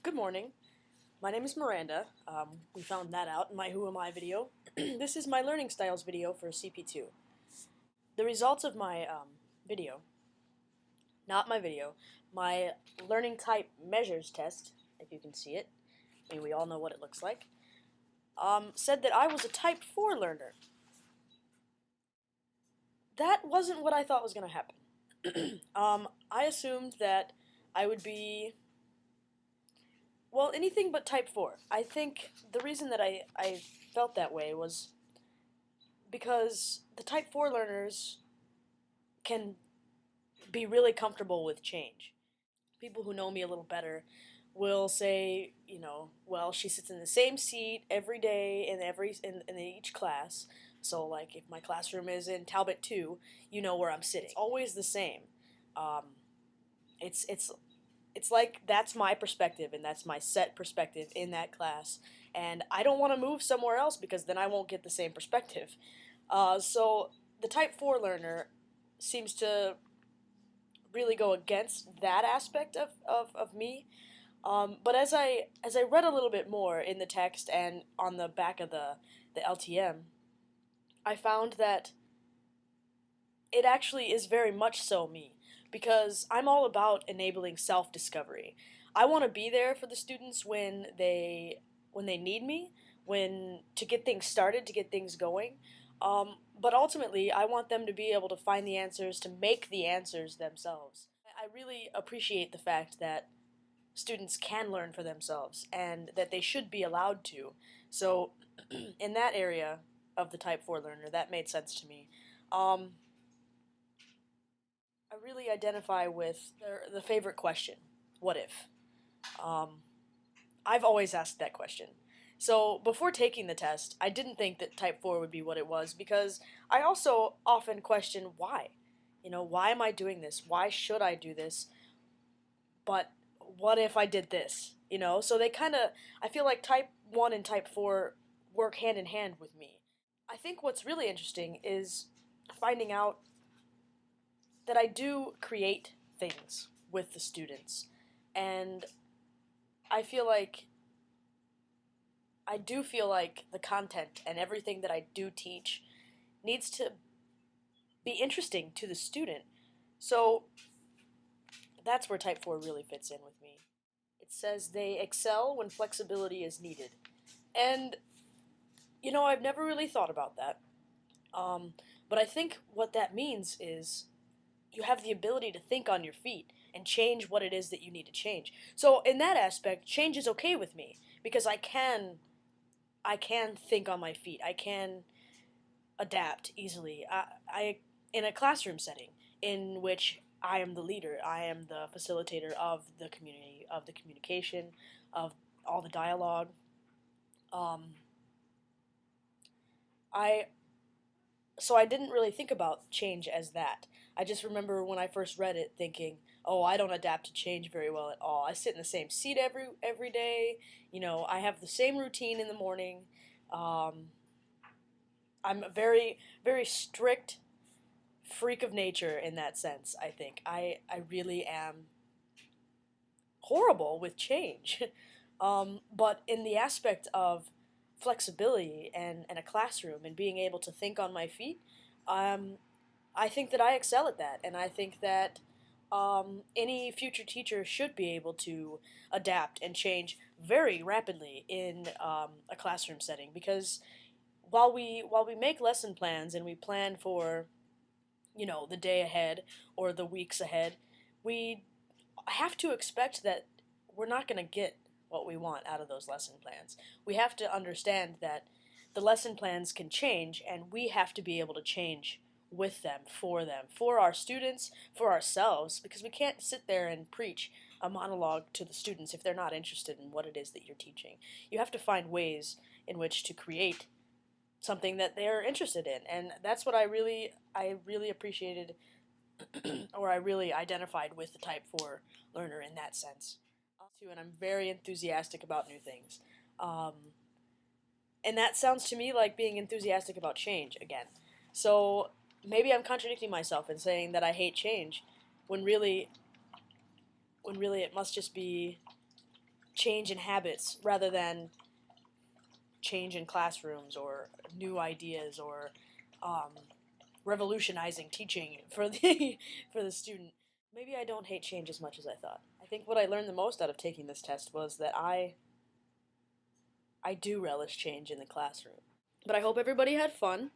Good morning. My name is Miranda. We found that out in my Who Am I video. This is my learning styles video for CP2. The results of my video, not my video, my learning type measures test, if you can see it, I mean we all know what it looks like, said that I was a type 4 learner. That wasn't what I thought was going to happen. I assumed that I would be anything but type 4. I think the reason that I felt that way was because the type 4 learners can be really comfortable with change. People who know me a little better will say, well, she sits in the same seat every day in each class. So, like, if my classroom is in Talbot 2, you know where I'm sitting. It's always the same. Um, it's like that's my perspective and that's my set perspective in that class, and I don't want to move somewhere else because then I won't get the same perspective. So the type 4 learner seems to really go against that aspect of me. But as I read a little bit more in the text and on the back of the LTM, I found that it actually is very much so me, because I'm all about enabling self-discovery. I want to be there for the students when they need me, when to get things started, to get things going. But ultimately, I want them to be able to find the answers, to make the answers themselves. I really appreciate the fact that students can learn for themselves and that they should be allowed to. So, in that area of the type 4 learner, that made sense to me. I really identify with the favorite question, what if? Um, I've always asked that question. So before taking the test, I didn't think that type 4 would be what it was, because I also often question why. Why am I doing this? Why should I do this? But what if I did this? So they kind of, I feel like type 1 and type 4 work hand in hand with me. I think what's really interesting is finding out that I do create things with the students, and I feel like I do feel like the content and everything that I do teach needs to be interesting to the student. So that's where type 4 really fits in with me. It says they excel when flexibility is needed. And I've never really thought about that. But I think what that means is you have the ability to think on your feet and change what it is that you need to change. So in that aspect, change is okay with me, because I can think on my feet. I can adapt easily. I in a classroom setting in which I am the leader, I am the facilitator of the community, of the communication, of all the dialogue. Um, I so I didn't really think about change as that. I just remember when I first read it thinking, "Oh, I don't adapt to change very well at all. I sit in the same seat every day. I have the same routine in the morning. Um, I'm a very very strict freak of nature in that sense. I think I really am horrible with change." But in the aspect of flexibility and a classroom and being able to think on my feet, um, I think that I excel at that, and I think that any future teacher should be able to adapt and change very rapidly in a classroom setting, because while we make lesson plans and we plan for the day ahead or the weeks ahead, we have to expect that we're not going to get what we want out of those lesson plans. We have to understand that the lesson plans can change, and we have to be able to change with them, for our students, for ourselves, because we can't sit there and preach a monologue to the students if they're not interested in what it is that you're teaching. You have to find ways in which to create something that they're interested in, and that's what I really appreciated, or I really identified with the type 4 learner in that sense. And I'm very enthusiastic about new things. Um, and that sounds to me like being enthusiastic about change again. So maybe I'm contradicting myself in saying that I hate change, when really it must just be change in habits rather than change in classrooms or new ideas or um, revolutionizing teaching for the for the student. Maybe I don't hate change as much as I thought. I think what I learned the most out of taking this test was that I do relish change in the classroom. But I hope everybody had fun,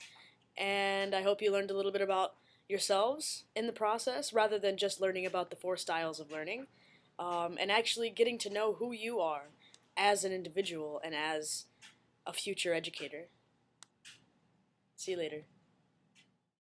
and I hope you learned a little bit about yourselves in the process rather than just learning about the four styles of learning, and actually getting to know who you are as an individual and as a future educator. See you later.